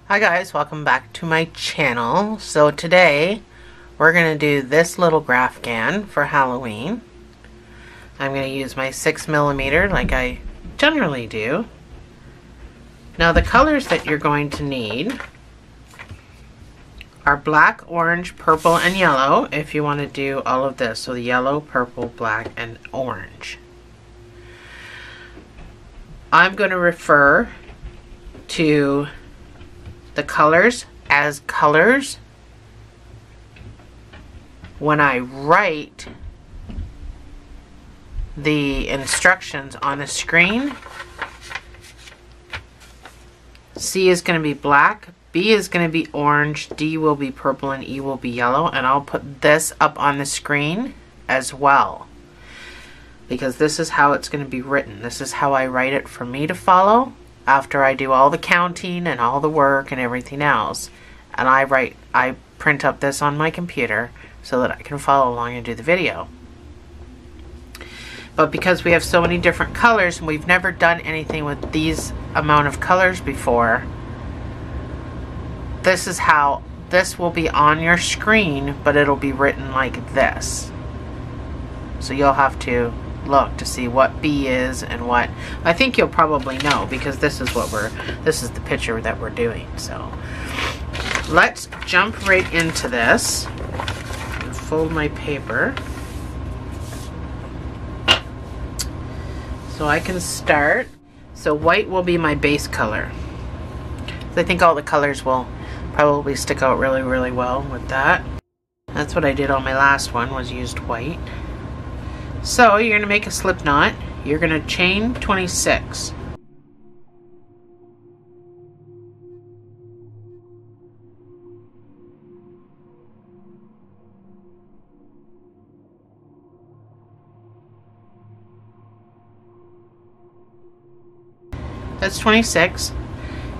Hi guys, welcome back to my channel. So today we're going to do this little Grafgan for Halloween. I'm going to use my 6mm like I generally do. Now the colors that you're going to need are black, orange, purple, and yellow if you want to do all of this. So the yellow, purple, black, and orange. I'm going to refer to the colors as colors when I write the instructions on the screen. C is going to be black, B is going to be orange, D will be purple, and E will be yellow. And I'll put this up on the screen as well, because this is how it's going to be written. This is how I write it for me to follow after I do all the counting and all the work and everything else. And I print up this on my computer so that I can follow along and do the video. But because we have so many different colors and we've never done anything with these amount of colors before, this is how this will be on your screen, but it'll be written like this. So you'll have to look to see what B is and what. I think you'll probably know, because this is the picture that we're doing. So let's jump right into this and fold my paper so I can start. So white will be my base color. I think all the colors will probably stick out really, really well with that. That's what I did on my last one, was used white. So you're going to make a slip knot. You're going to chain 26. That's 26.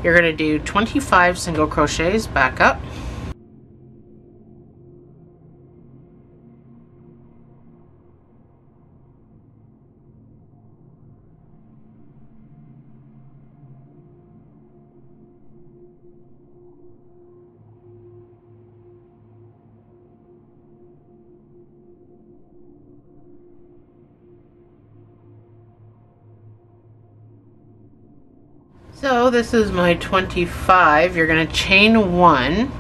You're going to do 25 single crochets back up. So this is my 25. You're going to chain 1,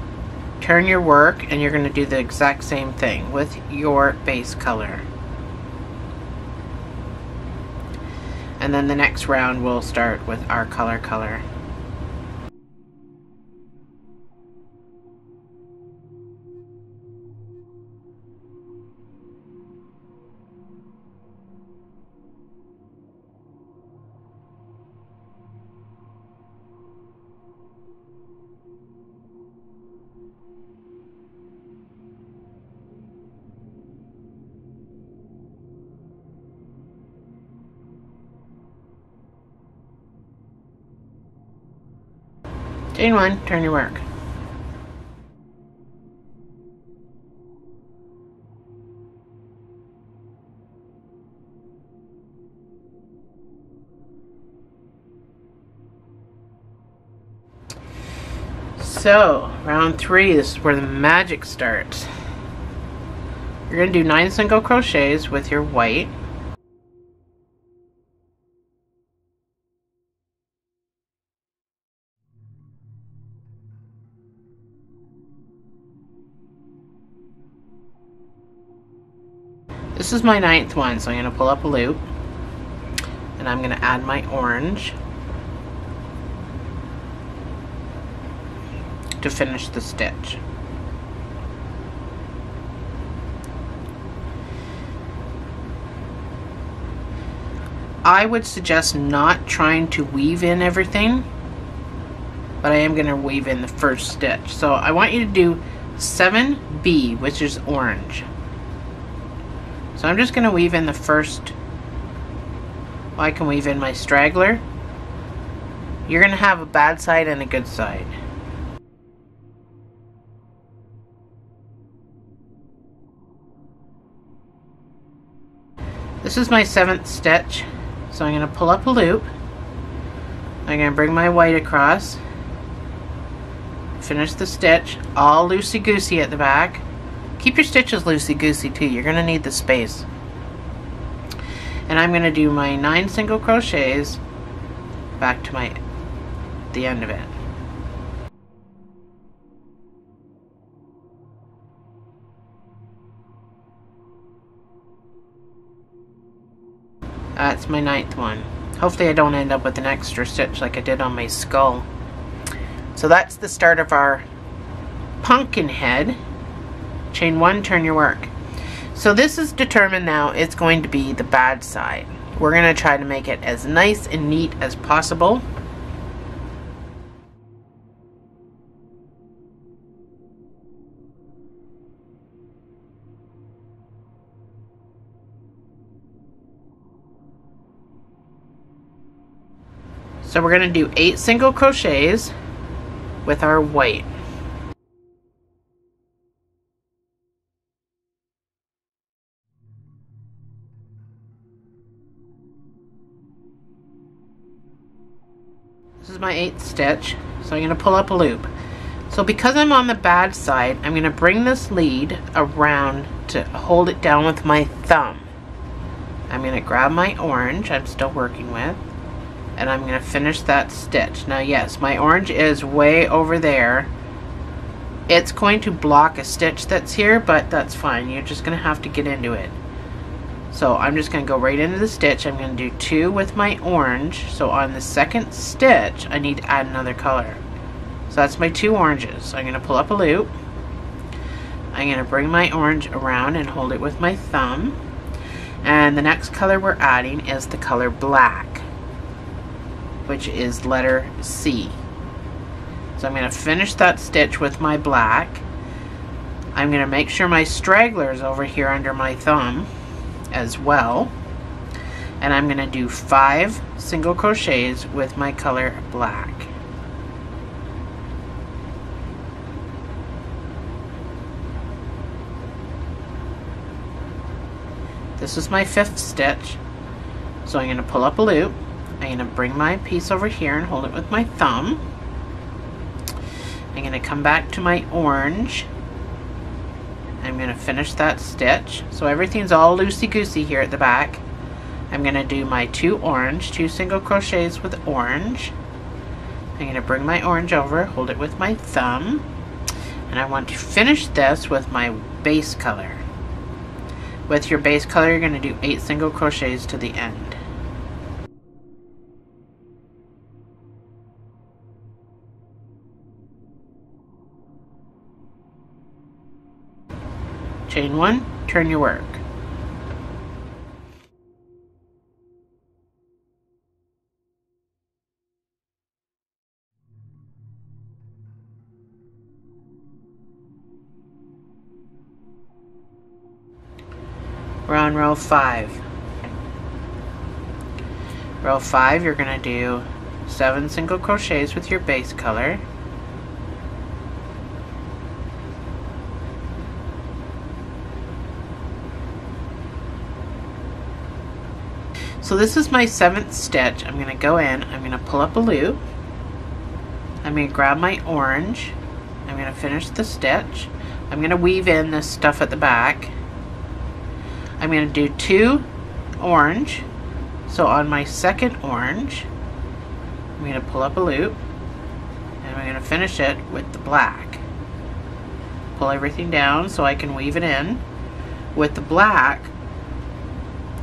turn your work, and you're going to do the exact same thing with your base color. And then the next round we'll start with our color. Chain 1, turn your work. So, round 3, this is where the magic starts. You're going to do 9 single crochets with your white. This is my 9th one, so I'm going to pull up a loop, and I'm going to add my orange to finish the stitch. I would suggest not trying to weave in everything, but I am going to weave in the first stitch. So I want you to do 7B, which is orange. So I'm just going to weave in the first. Well, I can weave in my straggler. You're going to have a bad side and a good side. This is my 7th stitch. So I'm going to pull up a loop. I'm going to bring my white across. finish the stitch, all loosey-goosey at the back. Keep your stitches loosey-goosey too, you're going to need the space. And I'm going to do my 9 single crochets back to the end of it. That's my 9th one. Hopefully I don't end up with an extra stitch like I did on my skull. So that's the start of our pumpkin head. Chain 1, turn your work. So this is determined now, it's going to be the bad side. We're going to try to make it as nice and neat as possible. So we're going to do 8 single crochets with our white. This is my 8th stitch, so I'm going to pull up a loop. So because I'm on the bad side, I'm going to bring this lead around to hold it down with my thumb. I'm going to grab my orange I'm still working with, and I'm going to finish that stitch. Now yes, my orange is way over there. It's going to block a stitch that's here, but that's fine. You're just going to have to get into it. So I'm just going to go right into the stitch. I'm going to do 2 with my orange. So on the 2nd stitch, I need to add another color. So that's my 2 oranges. So I'm going to pull up a loop. I'm going to bring my orange around and hold it with my thumb. And the next color we're adding is the color black, which is letter C. So I'm going to finish that stitch with my black. I'm going to make sure my straggler is over here under my thumb as well, and I'm going to do 5 single crochets with my color black. This is my 5th stitch, so I'm going to pull up a loop. I'm going to bring my piece over here and hold it with my thumb. I'm going to come back to my orange. I'm going to finish that stitch. So everything's all loosey-goosey here at the back. I'm going to do my 2 orange, 2 single crochets with orange. I'm going to bring my orange over, hold it with my thumb, and I want to finish this with my base color. With your base color, you're going to do 8 single crochets to the end. Chain 1, turn your work. We're on row 5. Row 5, you're going to do 7 single crochets with your base color. So this is my 7th stitch. I'm going to go in, I'm going to pull up a loop, I'm going to grab my orange, I'm going to finish the stitch, I'm going to weave in this stuff at the back. I'm going to do 2 orange, so on my 2nd orange, I'm going to pull up a loop, and I'm going to finish it with the black. Pull everything down so I can weave it in. With the black,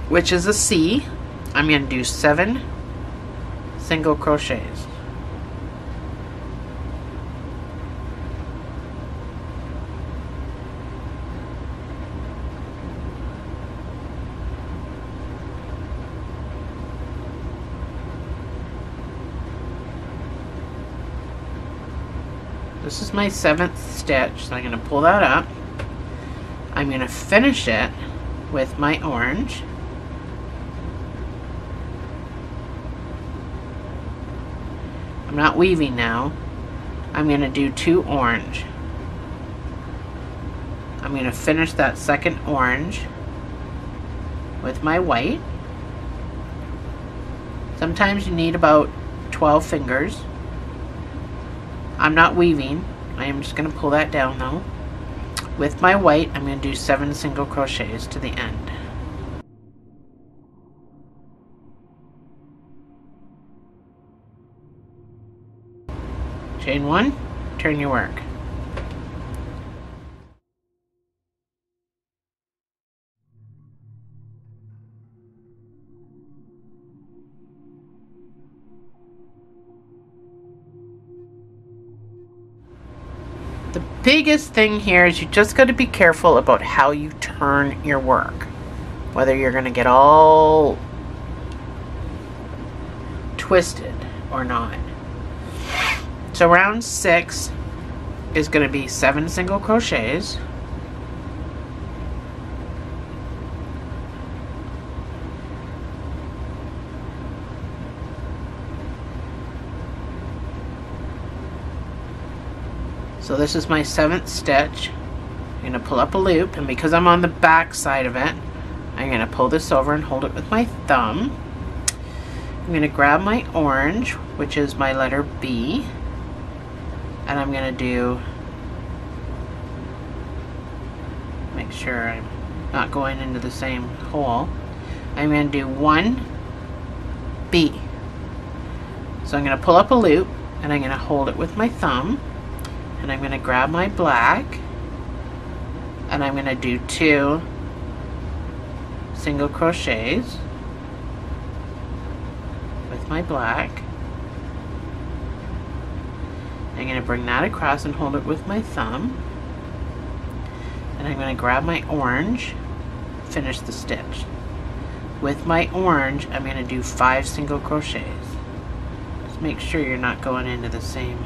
which is a C, I'm going to do 7 single crochets. This is my 7th stitch, so I'm going to pull that up. I'm going to finish it with my orange. I'm not weaving now. I'm going to do 2 orange. I'm going to finish that 2nd orange with my white. Sometimes you need about 12 fingers. I'm not weaving. I am just going to pull that down though. With my white, I'm going to do 7 single crochets to the end. Chain 1, turn your work. The biggest thing here is you just got to be careful about how you turn your work. Whether you're going to get all twisted or not. So round 6 is going to be 7 single crochets. So this is my 7th stitch. I'm going to pull up a loop, and because I'm on the back side of it, I'm going to pull this over and hold it with my thumb. I'm going to grab my orange, which is my letter B, and I'm going to do, make sure I'm not going into the same hole. I'm going to do 1 B. So I'm going to pull up a loop, and I'm going to hold it with my thumb. And I'm going to grab my black, and I'm going to do 2 single crochets with my black. I'm going to bring that across and hold it with my thumb, and I'm going to grab my orange, finish the stitch. With my orange, I'm going to do 5 single crochets. Just make sure you're not going into the same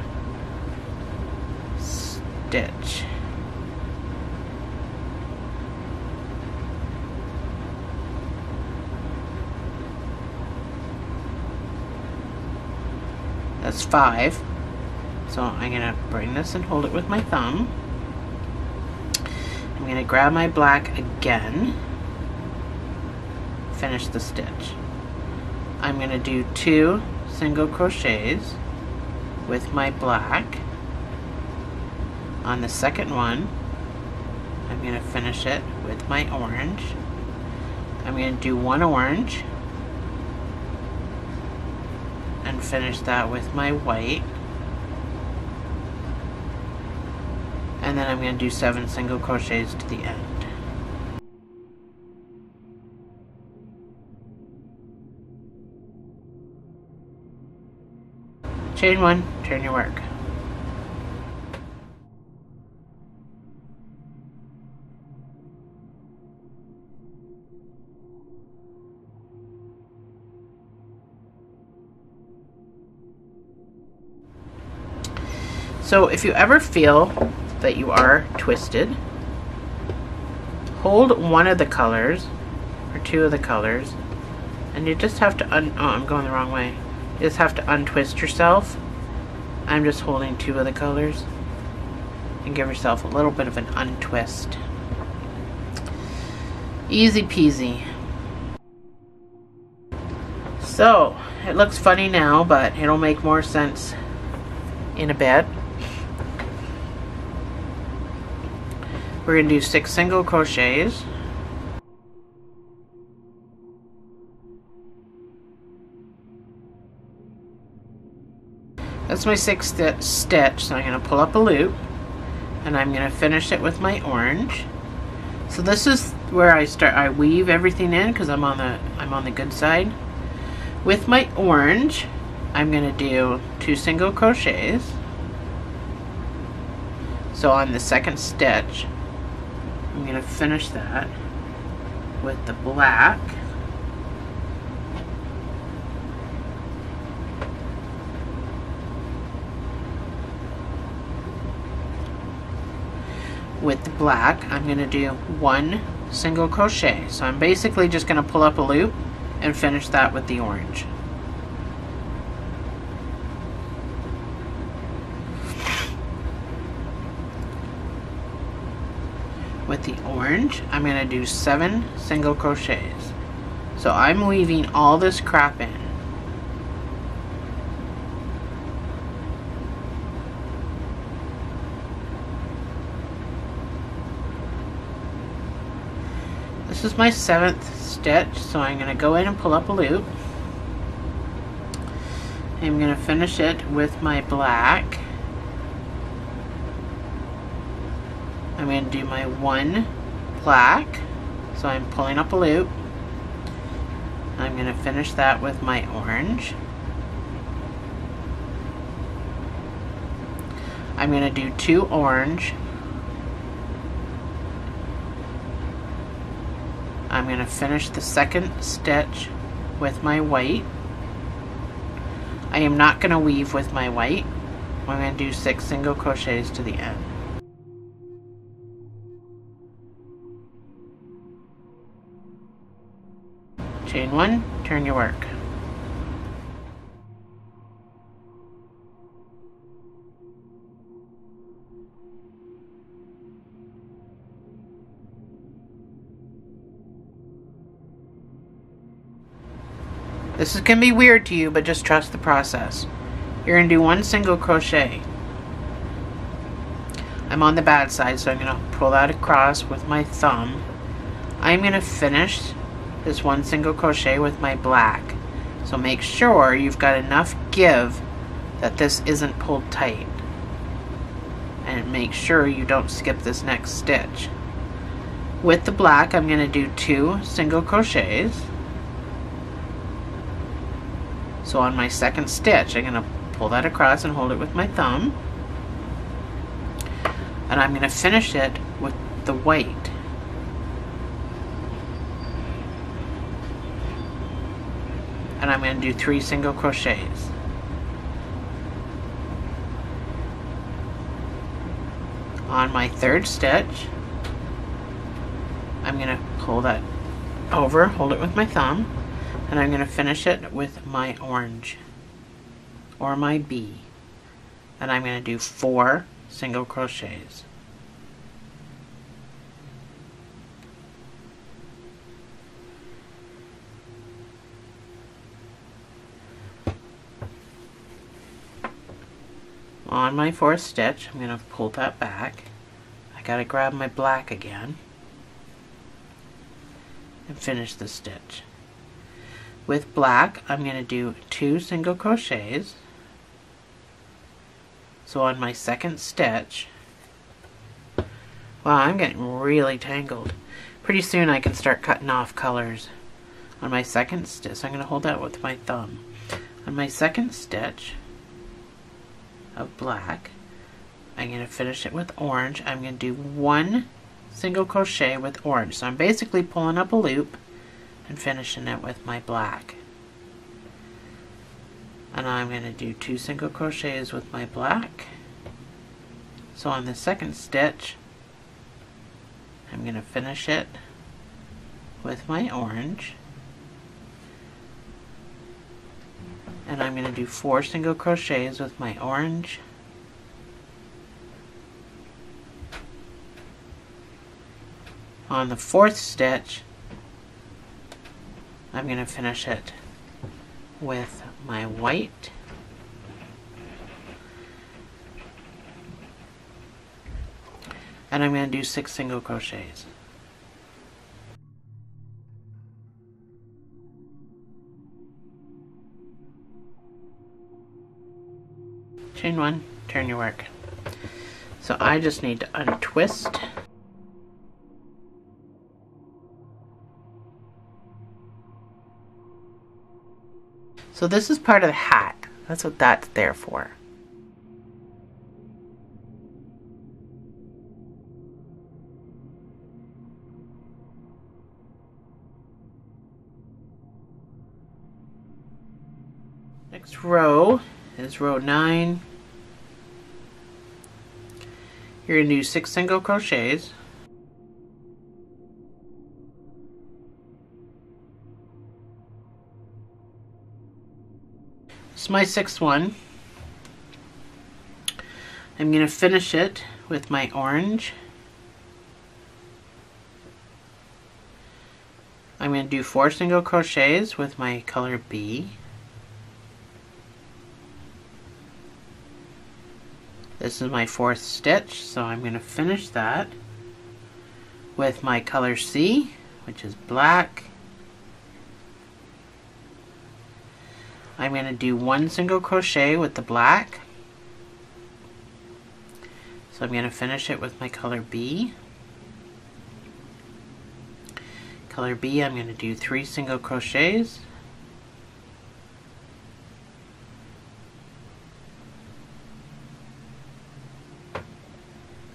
stitch. That's 5. So I'm going to bring this and hold it with my thumb. I'm going to grab my black again, finish the stitch. I'm going to do 2 single crochets with my black. On the second one, I'm going to finish it with my orange. I'm going to do 1 orange and finish that with my white. And then I'm going to do 7 single crochets to the end. Chain 1, turn your work. So if you ever feel that you are twisted, hold one of the colors or 2 of the colors, and you just have to I'm going the wrong way. You just have to untwist yourself. I'm just holding 2 of the colors, and give yourself a little bit of an untwist. Easy peasy. So it looks funny now, but it'll make more sense in a bit. We're going to do 6 single crochets. That's my 6th stitch, so I'm going to pull up a loop, and I'm going to finish it with my orange. So this is where I weave everything in, because I'm on the good side. With my orange, I'm going to do 2 single crochets. So on the 2nd stitch, I'm going to finish that with the black. With the black, I'm going to do 1 single crochet. So I'm basically just going to pull up a loop and finish that with the orange. With the orange, I'm going to do 7 single crochets. So I'm weaving all this crap in. This is my 7th stitch, so I'm going to go in and pull up a loop. I'm going to finish it with my black. I'm going to do my 1 black, so I'm pulling up a loop. I'm going to finish that with my orange. I'm going to do 2 orange. I'm going to finish the 2nd stitch with my white. I am not going to weave with my white. I'm going to do 6 single crochets to the end. Chain 1, turn your work. This is going to be weird to you, but just trust the process. You're going to do 1 single crochet. I'm on the bad side, so I'm going to pull that across with my thumb. I'm going to finish this 1 single crochet with my black. So make sure you've got enough give that this isn't pulled tight. And make sure you don't skip this next stitch. With the black, I'm going to do 2 single crochets. So on my 2nd stitch, I'm going to pull that across and hold it with my thumb. And I'm going to finish it with the white. And I'm going to do 3 single crochets. On my 3rd stitch, I'm going to pull that over, hold it with my thumb, and I'm going to finish it with my orange or my bee. And I'm going to do 4 single crochets. On my 4th stitch, I'm going to pull that back. I got to grab my black again and finish the stitch. With black, I'm going to do 2 single crochets. So on my 2nd stitch, wow, I'm getting really tangled. Pretty soon I can start cutting off colors. On my 2nd stitch, so I'm going to hold that with my thumb. On my 2nd stitch of black, I'm going to finish it with orange. I'm going to do 1 single crochet with orange. So I'm basically pulling up a loop and finishing it with my black. And I'm going to do 2 single crochets with my black. So on the 2nd stitch, I'm going to finish it with my orange. And I'm going to do 4 single crochets with my orange. On the 4th stitch, I'm going to finish it with my white. And I'm going to do 6 single crochets. Chain 1, turn your work. So I just need to untwist. So this is part of the hat. That's what that's there for. Next row is row 9. You're going to do 6 single crochets. This is my 6th one. I'm going to finish it with my orange. I'm going to do 4 single crochets with my color B. This is my 4th stitch, so I'm going to finish that with my color C, which is black. I'm going to do 1 single crochet with the black. So I'm going to finish it with my color B. Color B, I'm going to do 3 single crochets.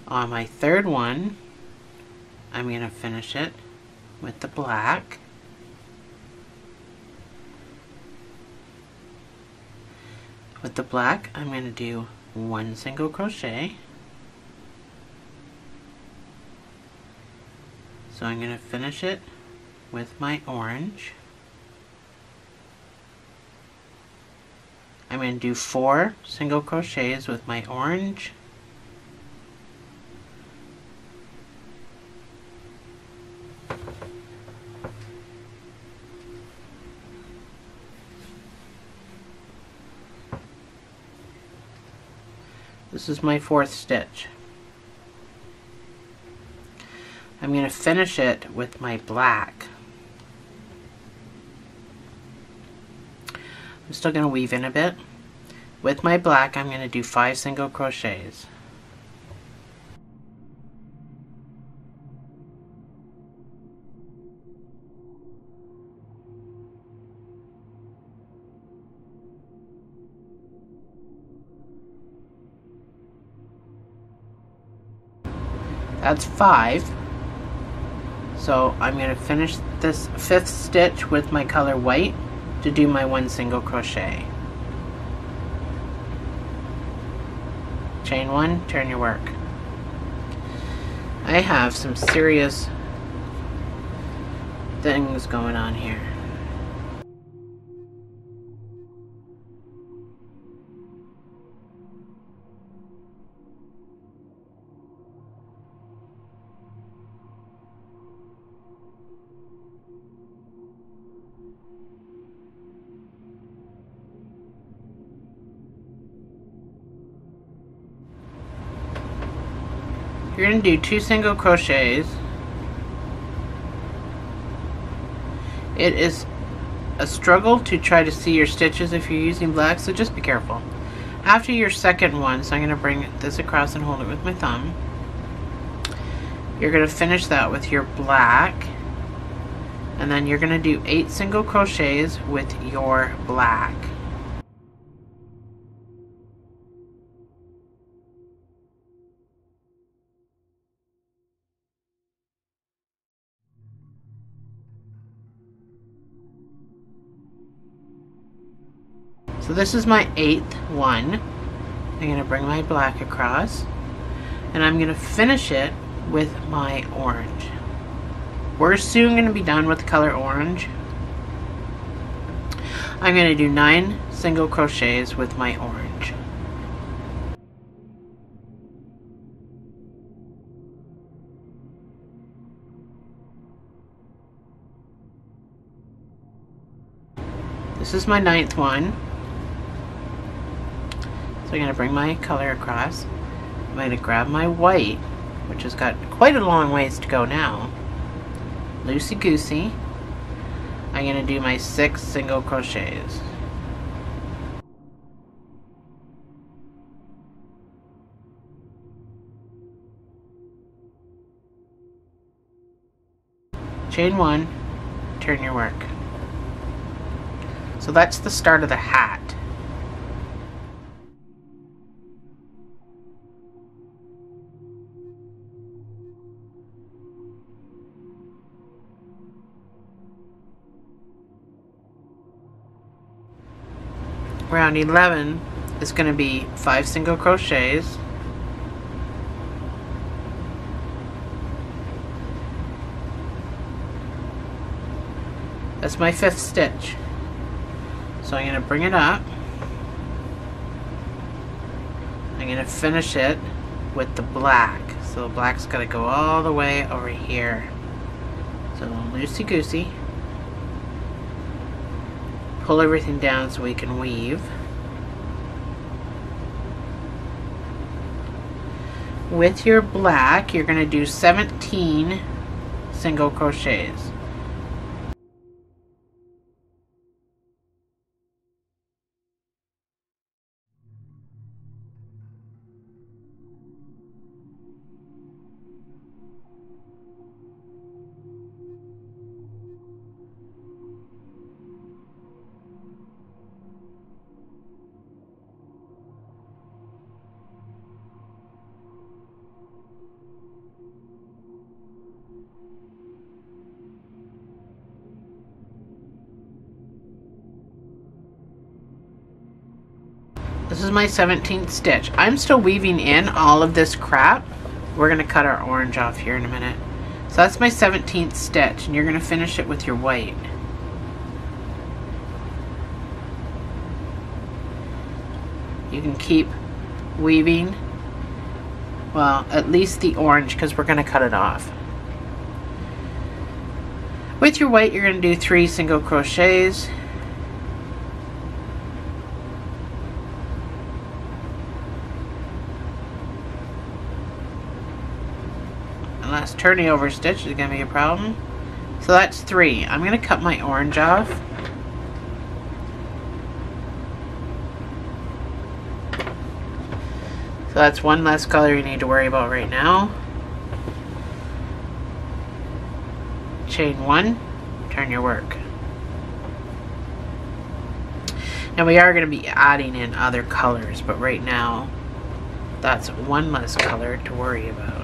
On my third one, I'm going to finish it with the black. With the black, I'm going to do 1 single crochet. So I'm going to finish it with my orange. I'm going to do 4 single crochets with my orange. This is my 4th stitch. I'm going to finish it with my black. I'm still going to weave in a bit. With my black, I'm going to do 5 single crochets. That's 5. So I'm going to finish this 5th stitch with my color white to do my 1 single crochet. Chain 1, turn your work. I have some serious things going on here. You're going to do 2 single crochets. It is a struggle to try to see your stitches if you're using black, so just be careful. After your second one, so I'm going to bring this across and hold it with my thumb. You're going to finish that with your black, and then you're going to do 8 single crochets with your black. So this is my 8th one. I'm going to bring my black across, and I'm going to finish it with my orange. We're soon going to be done with the color orange. I'm going to do 9 single crochets with my orange. This is my 9th one. So I'm going to bring my color across. I'm going to grab my white, which has got quite a long ways to go now. Loosey-goosey. I'm going to do my 6 single crochets. Chain 1, turn your work. So that's the start of the hat. Round 11 is going to be 5 single crochets. That's my 5th stitch. So I'm going to bring it up. I'm going to finish it with the black. So the black's got to go all the way over here. So loosey-goosey. Pull everything down so we can weave. With your black, you're going to do 17 single crochets. This is my 17th stitch. I'm still weaving in all of this crap. We're going to cut our orange off here in a minute. So that's my 17th stitch, and you're going to finish it with your white. You can keep weaving, well, at least the orange, because we're going to cut it off. With your white, you're going to do 3 single crochets. Unless turning over stitch is going to be a problem. So that's 3. I'm going to cut my orange off. So that's one less color you need to worry about right now. Chain 1, turn your work. Now we are going to be adding in other colors, but right now that's one less color to worry about.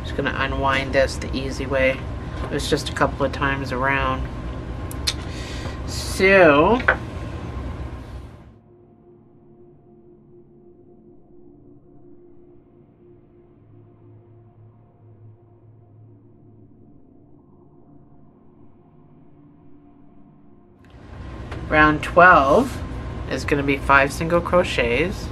Just going to unwind this the easy way. It was just a couple of times around. So round 12 is going to be 5 single crochets.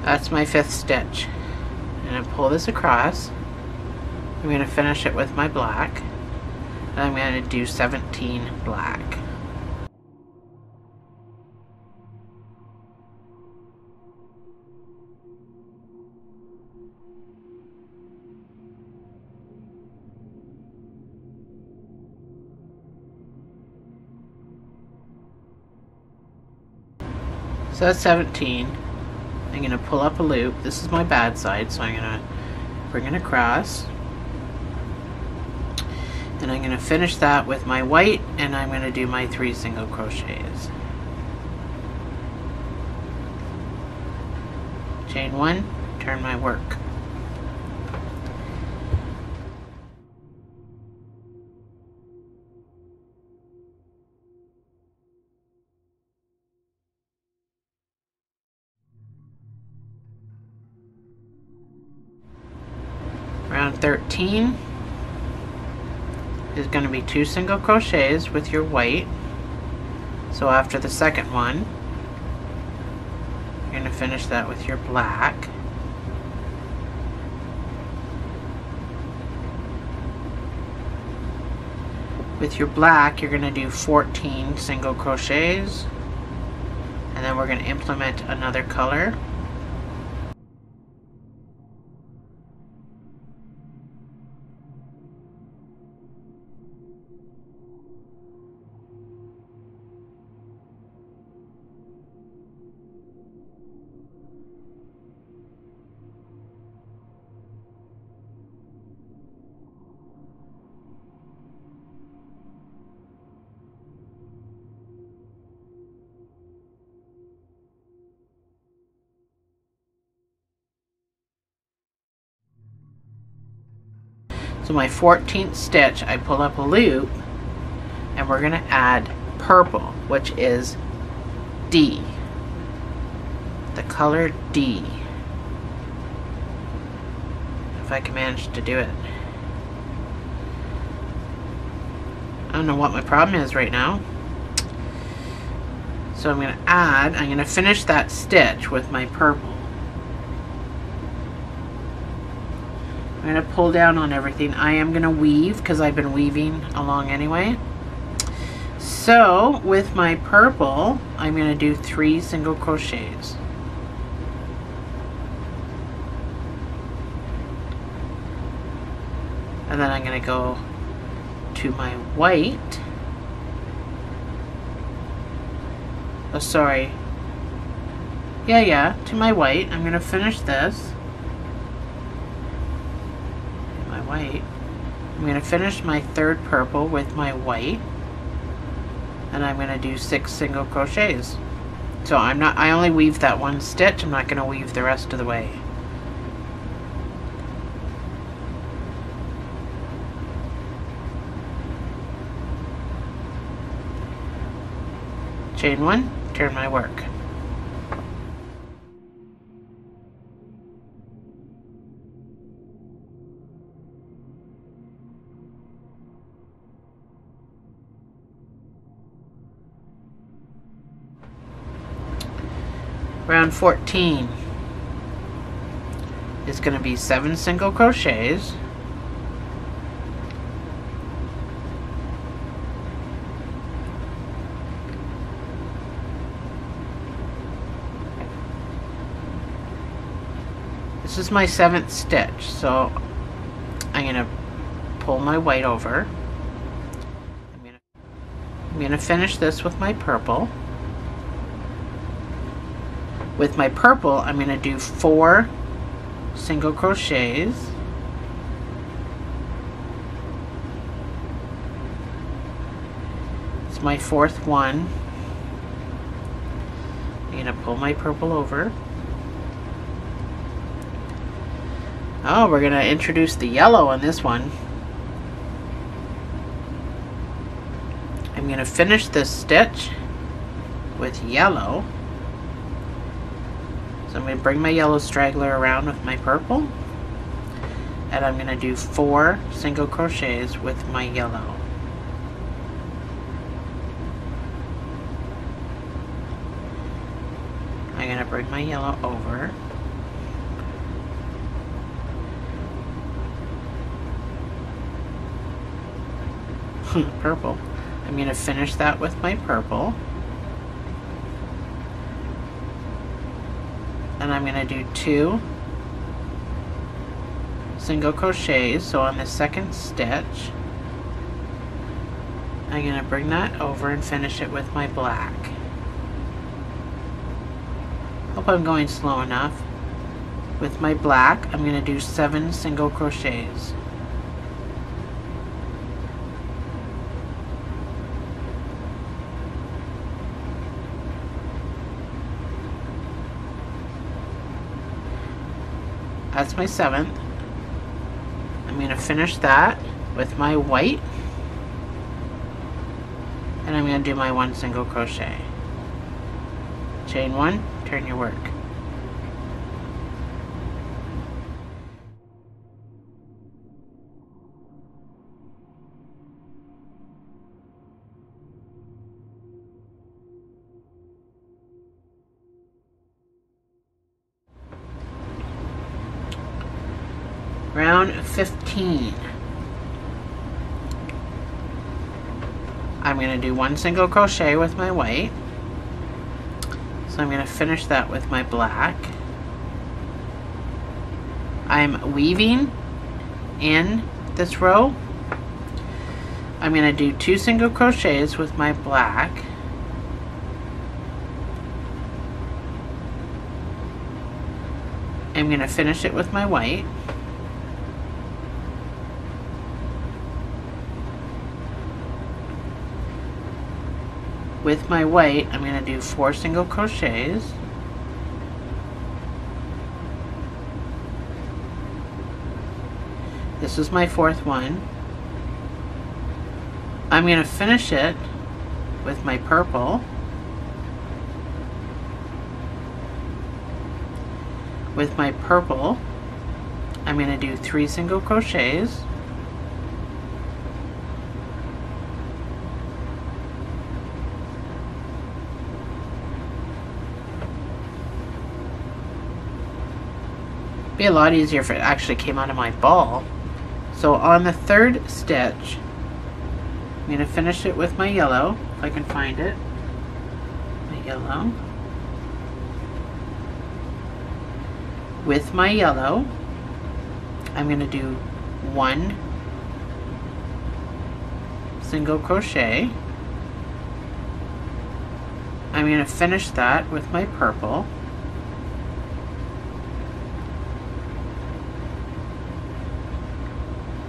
That's my 5th stitch. I'm going to pull this across. I'm going to finish it with my black. And I'm going to do 17 black. So that's 17. I'm going to pull up a loop. This is my bad side, so I'm going to bring it across. And I'm going to finish that with my white, and I'm going to do my 3 single crochets. Chain 1, turn my work. Round 13 is going to be 2 single crochets with your white. So after the second one, you're going to finish that with your black. With your black, you're going to do 14 single crochets, and then we're going to implement another color. So my 14th stitch, I pull up a loop, and we're going to add purple, which is D. The color D. If I can manage to do it. I don't know what my problem is right now. So I'm going to finish that stitch with my purple. I'm going to pull down on everything. I am going to weave because I've been weaving along anyway. So with my purple, I'm going to do 3 single crochets. And then I'm going to go to my white. Oh, sorry. To my white. I'm going to finish this. White. I'm going to finish my 3rd purple with my white, and I'm going to do 6 single crochets. So I only weave that one stitch. I'm not going to weave the rest of the way. chain 1, turn my work. Round 14 is going to be 7 single crochets, this is my 7th stitch, so I'm going to pull my white over. I'm going to finish this with my purple. With my purple, I'm going to do 4 single crochets, it's my 4th one. I'm going to pull my purple over. Oh, we're going to introduce the yellow on this one. I'm going to finish this stitch with yellow. So I'm going to bring my yellow straggler around with my purple, and I'm going to do 4 single crochets with my yellow. I'm going to bring my yellow over. Purple. I'm going to finish that with my purple. And I'm going to do 2 single crochets. So on the 2nd stitch, I'm going to bring that over and finish it with my black. Hope I'm going slow enough. With my black, I'm going to do 7 single crochets. That's my 7th. I'm going to finish that with my white, and I'm going to do my 1 single crochet. Chain 1, turn your work. Round 15. I'm going to do 1 single crochet with my white. So I'm going to finish that with my black. I'm weaving in this row. I'm going to do 2 single crochets with my black. I'm going to finish it with my white. With my white, I'm going to do 4 single crochets. This is my 4th one. I'm going to finish it with my purple. With my purple, I'm going to do 3 single crochets. Be a lot easier if it actually came out of my ball. So on the 3rd stitch, I'm going to finish it with my yellow, if I can find it. My yellow. With my yellow, I'm going to do 1 single crochet. I'm going to finish that with my purple.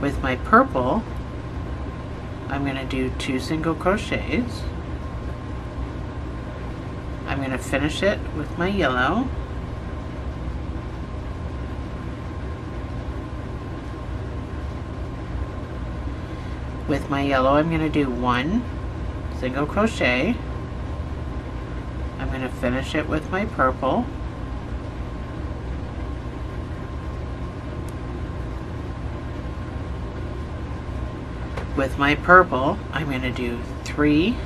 With my purple, I'm going to do 2 single crochets. I'm going to finish it with my yellow. With my yellow, I'm going to do 1 single crochet. going to finish it with my purple. With my purple, I'm going to do 3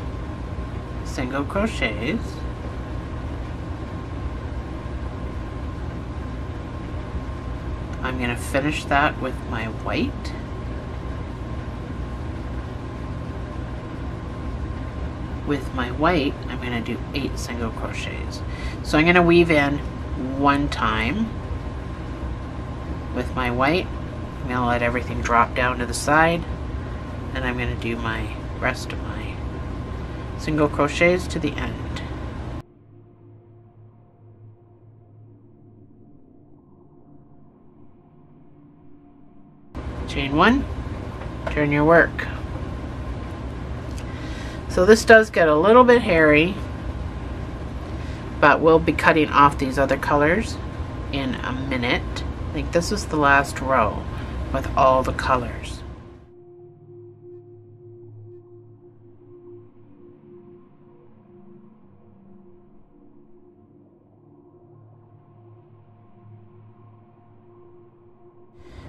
single crochets. I'm going to finish that with my white. With my white, I'm going to do 8 single crochets. So I'm going to weave in 1 time with my white. I'm going to let everything drop down to the side, and I'm going to do my rest of my single crochets to the end. Chain 1, turn your work. So this does get a little bit hairy, but we'll be cutting off these other colors in a minute. I think this is the last row with all the colors.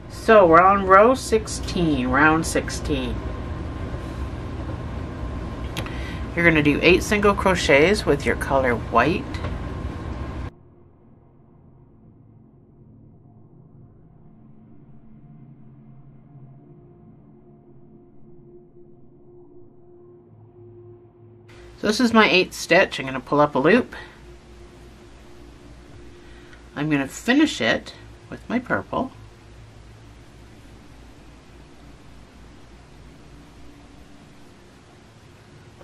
So we're on row 16, round 16. You're going to do 8 single crochets with your color white. So this is my 8th stitch. I'm going to pull up a loop. I'm going to finish it with my purple.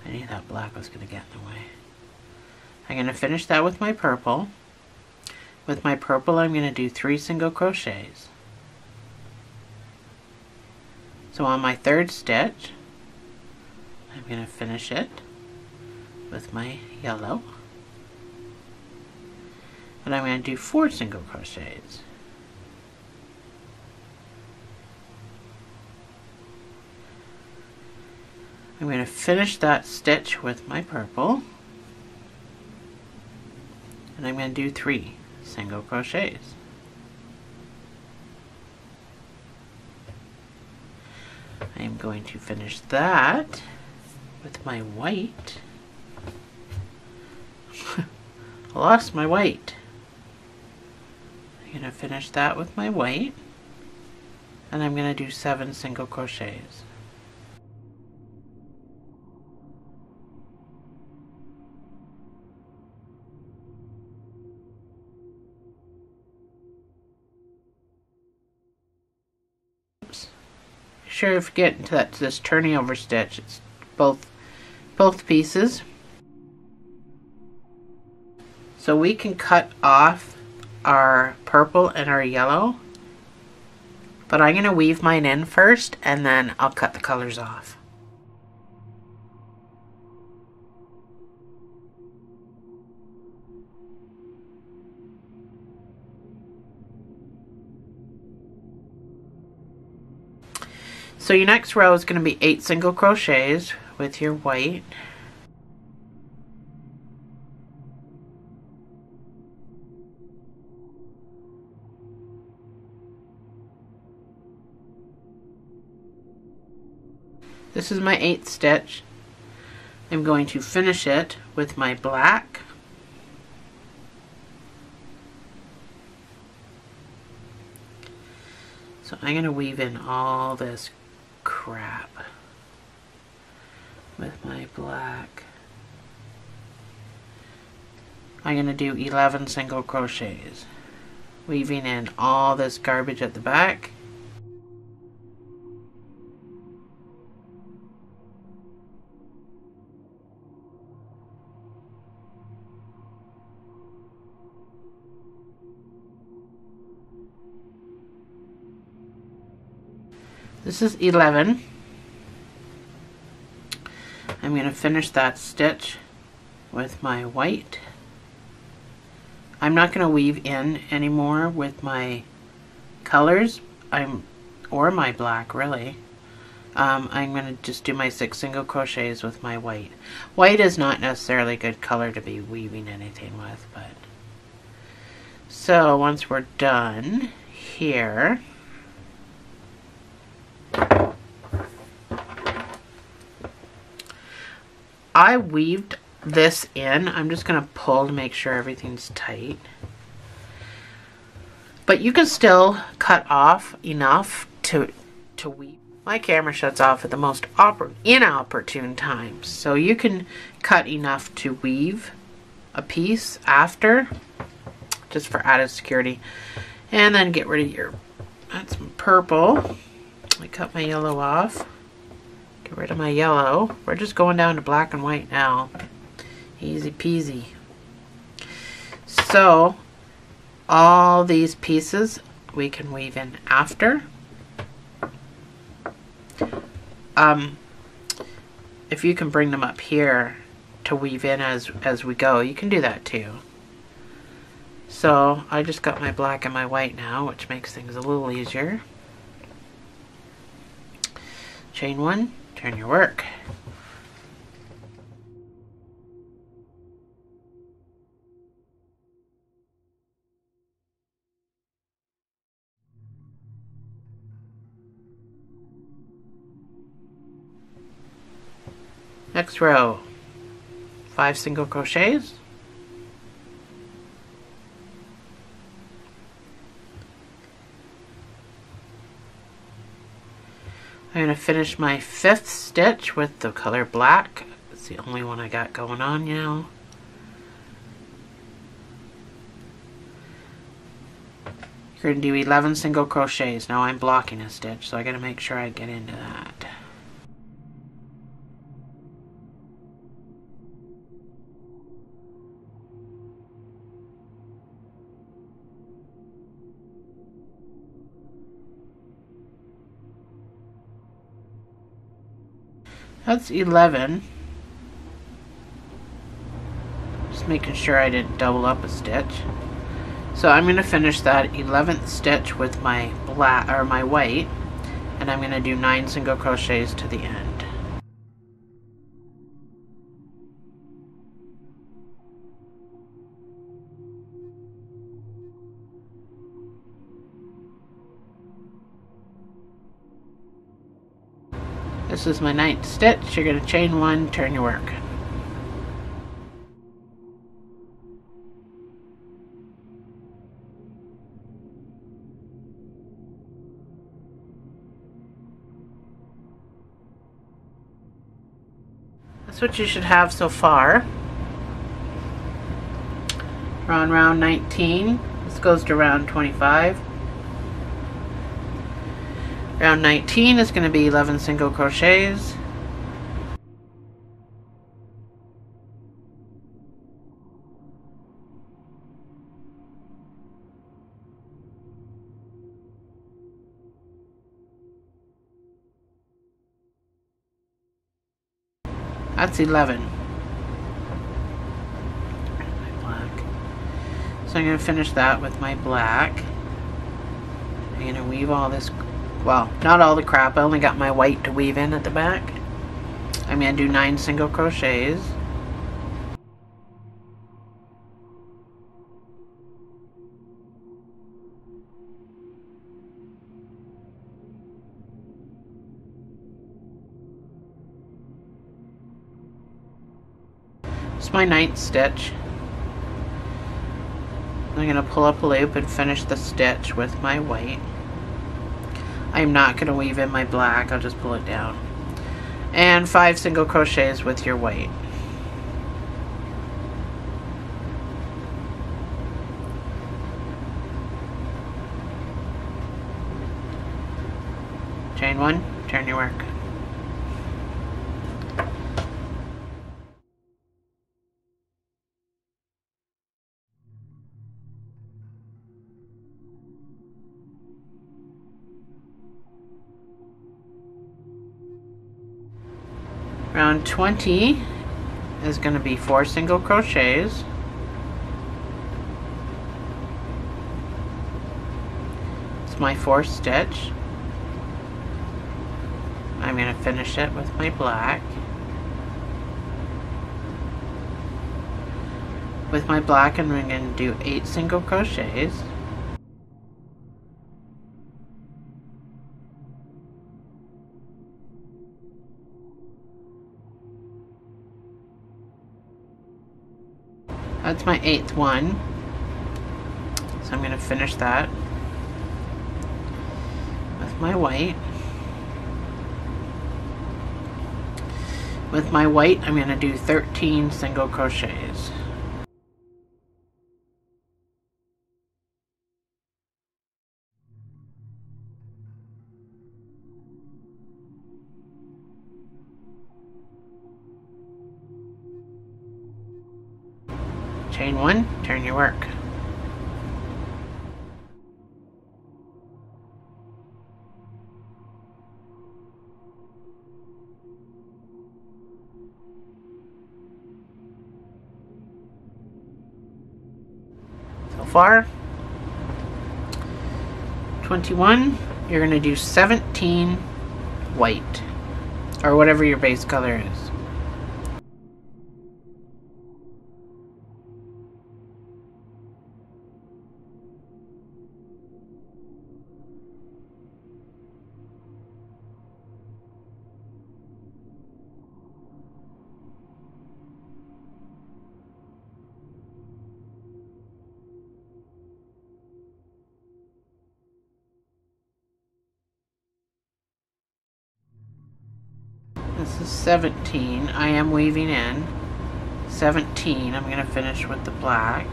I knew that black was going to get in the way. I'm going to finish that with my purple. With my purple, I'm going to do 3 single crochets. So on my 3rd stitch, I'm going to finish it with my yellow. And I'm going to do 4 single crochets. I'm going to finish that stitch with my purple, and I'm going to do 3 single crochets. I'm going to finish that with my white. I lost my white. I'm going to finish that with my white, and I'm going to do 7 single crochets. Sure if you get into this turning over stitch, it's both pieces. So we can cut off our purple and our yellow, but I'm going to weave mine in first and then I'll cut the colors off. So your next row is going to be 8 single crochets with your white. This is my 8th stitch. I'm going to finish it with my black. So I'm going to weave in all this crap with my black. I'm going to do 11 single crochets, weaving in all this garbage at the back. This is 11. I'm going to finish that stitch with my white. I'm not going to weave in anymore with my colors, or my black really. I'm going to just do my 6 single crochets with my white. White is not necessarily a good color to be weaving anything with, but so once we're done here, I weaved this in. I'm just going to pull to make sure everything's tight. But you can still cut off enough to weave. My camera shuts off at the most inopportune times, so you can cut enough to weave a piece after, just for added security. And then get rid of your, that's some purple. I cut my yellow off. Get rid of my yellow. We're just going down to black and white now. Easy peasy. So all these pieces we can weave in after. If you can bring them up here to weave in as we go, you can do that too. So I just got my black and my white now, which makes things a little easier. Chain 1, turn your work. Next row, 5 single crochets. I'm going to finish my 5th stitch with the color black. It's the only one I got going on now. You're going to do 11 single crochets. Now I'm blocking a stitch, so I got to make sure I get into that. That's 11. Just making sure I didn't double up a stitch. So I'm going to finish that 11th stitch with my black or my white, and I'm going to do 9 single crochets to the end. This is my 9th stitch. You're going to chain 1, turn your work. That's what you should have so far. We're on round 19. This goes to round 25. Round 19 is going to be 11 single crochets. That's 11. Black. So I'm going to finish that with my black. I'm going to weave all this, well, not all the crap. I only got my white to weave in at the back. I'm going to do 9 single crochets. It's my 9th stitch. I'm going to pull up a loop and finish the stitch with my white. I'm not going to weave in my black, I'll just pull it down. And 5 single crochets with your white. Chain 1, turn your work. Round 20 is going to be 4 single crochets. It's my 4th stitch. I'm I'm going to finish it with my black. With my black, I'm going to do 8 single crochets. That's my 8th one. So I'm going to finish that with my white. With my white, I'm going to do 13 single crochets. Chain 1, turn your work. So far, 21, you're going to do 17 white, or whatever your base color is. This is 17. I am weaving in 17. I'm going to finish with the black.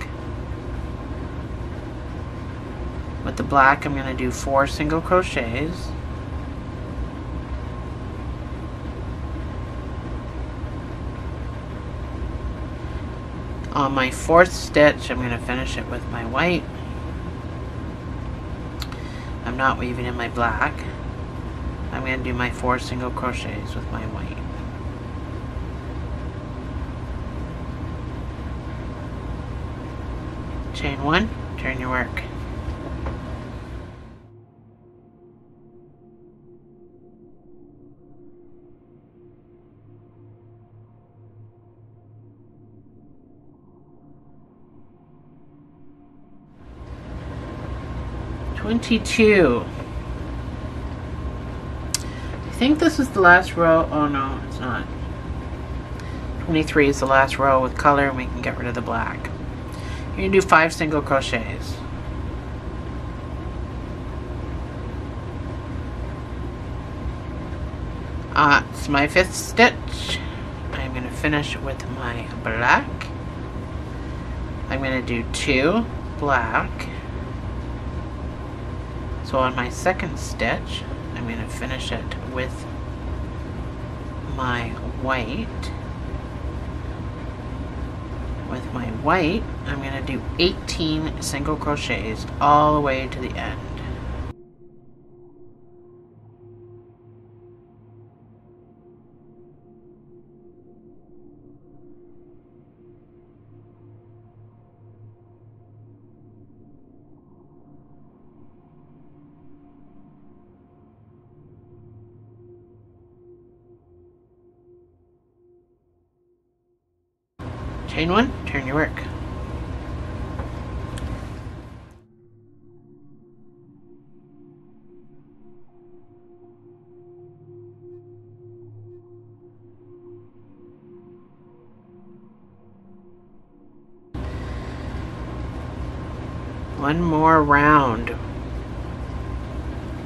With the black, I'm going to do 4 single crochets. On my 4th stitch, I'm going to finish it with my white. I'm not weaving in my black. I'm going to do my 4 single crochets with my white. Chain 1, turn your work. "22. I think this is the last row. Oh no, it's not. 23 is the last row with color, and we can get rid of the black. You're going to do 5 single crochets. It's my 5th stitch. I'm going to finish with my black. I'm going to do 2 black. So on my 2nd stitch, I'm going to finish it with my white. With my white, I'm going to do 18 single crochets all the way to the end. Chain 1, turn your work. One more round.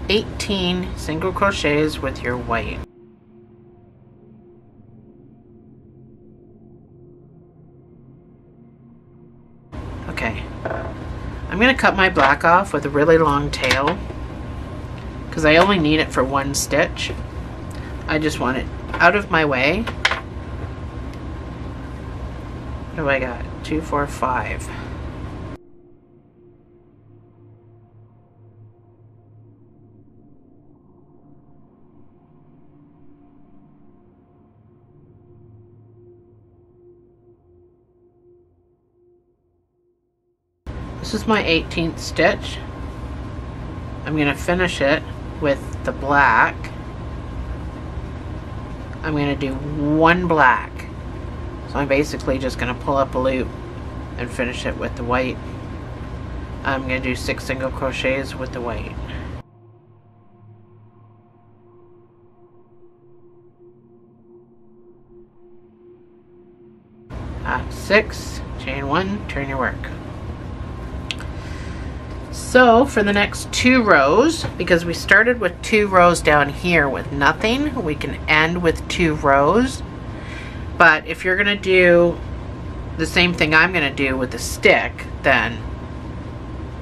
18 single crochets with your white. Okay, I'm going to cut my black off with a really long tail because I only need it for 1 stitch. I just want it out of my way. What do I got? 2, 4, 5. This is my 18th stitch. I'm going to finish it with the black. I'm going to do one black. So I'm basically just going to pull up a loop and finish it with the white. I'm going to do 6 single crochets with the white. 6, chain 1, turn your work. So for the next 2 rows, because we started with 2 rows down here with nothing, we can end with 2 rows. But if you're going to do the same thing I'm going to do with the stick, then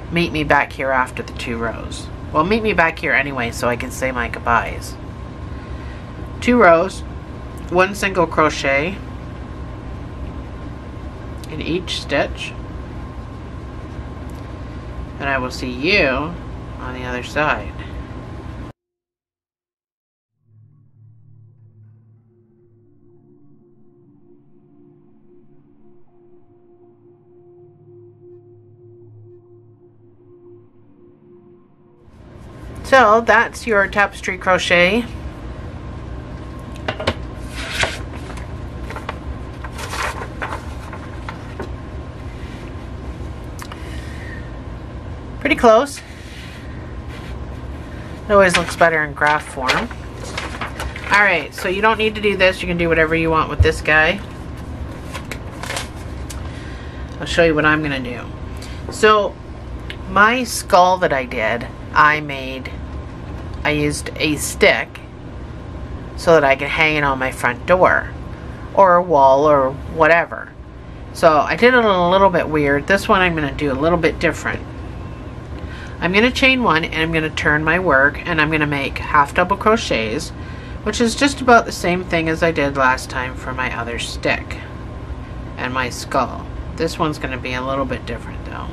meet me back here after the 2 rows. Well, meet me back here anyway so I can say my goodbyes. 2 rows, 1 single crochet in each stitch, and I will see you on the other side. So that's your tapestry crochet. Pretty close. It always looks better in graph form. Alright, so you don't need to do this. You can do whatever you want with this guy. I'll show you what I'm going to do. So, my skull that I did, I used a stick so that I could hang it on my front door or a wall or whatever. So, I did it a little bit weird. This one I'm going to do a little bit different. I'm going to chain 1 and I'm going to turn my work, and I'm going to make half double crochets, which is just about the same thing as I did last time for my other stick and my skull. This one's going to be a little bit different though.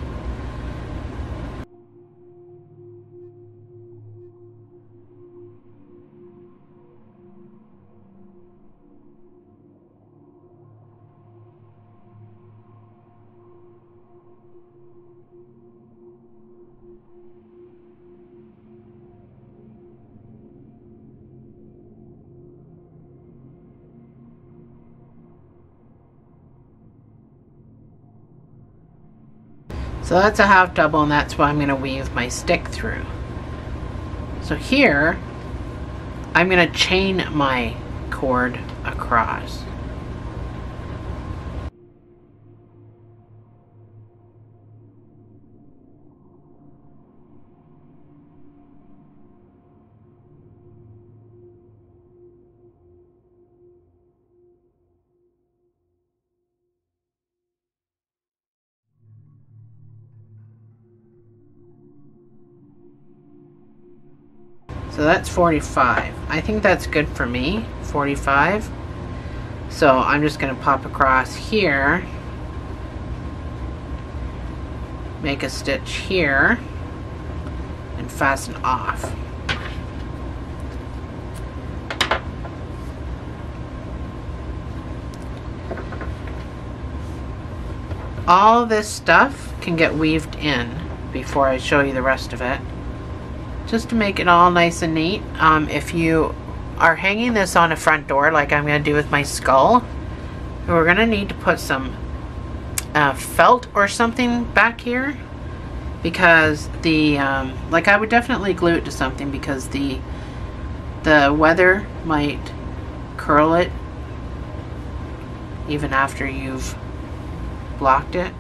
So that's a half double, and that's what I'm going to weave my stick through. So here, I'm going to chain my cord across. So that's 45. I think that's good for me, 45. So I'm just going to pop across here, make a stitch here, and fasten off. All this stuff can get weaved in before I show you the rest of it, just to make it all nice and neat. If you are hanging this on a front door like I'm going to do with my skull, we're going to need to put some felt or something back here, because the like I would definitely glue it to something, because the weather might curl it even after you've blocked it.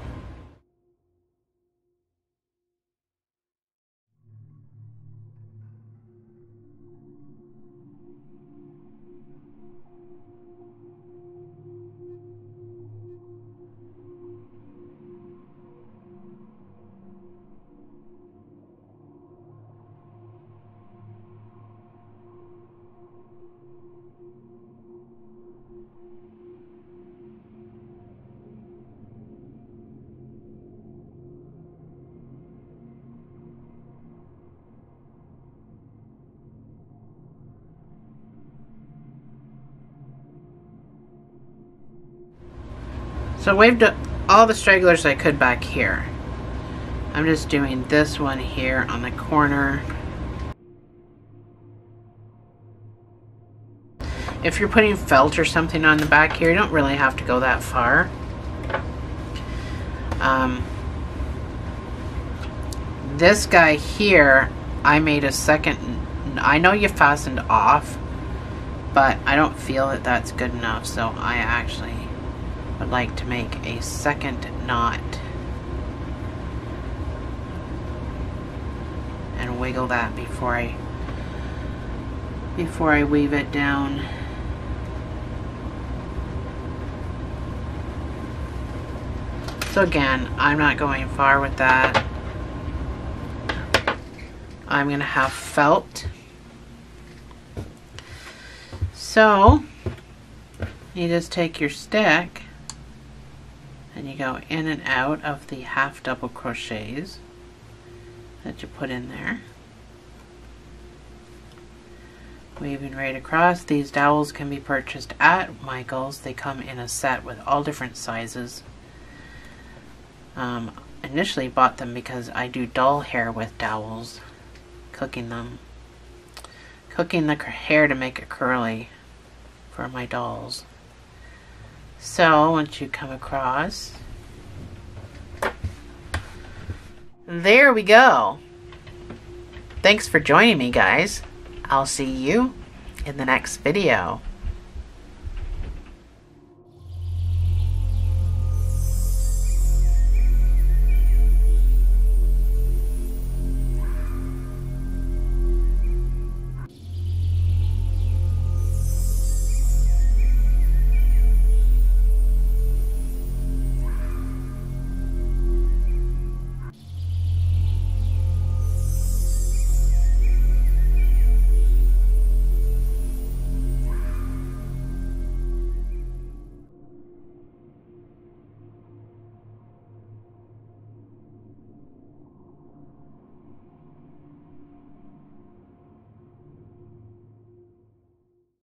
So I waved all the stragglers I could back here. I'm just doing this one here on the corner. If you're putting felt or something on the back here, you don't really have to go that far. This guy here, I made a second. I know you fastened off, but I don't feel that that's good enough, so I actually would like to make a second knot and wiggle that before I weave it down. So again, I'm not going far with that. I'm going to have felt. So you just take your stick and you go in and out of the half double crochets that you put in there. Weaving right across. These dowels can be purchased at Michael's. They come in a set with all different sizes. Initially bought them because I do doll hair with dowels, cooking the hair to make it curly for my dolls. So once you come across, there we go. Thanks for joining me, guys. I'll see you in the next video.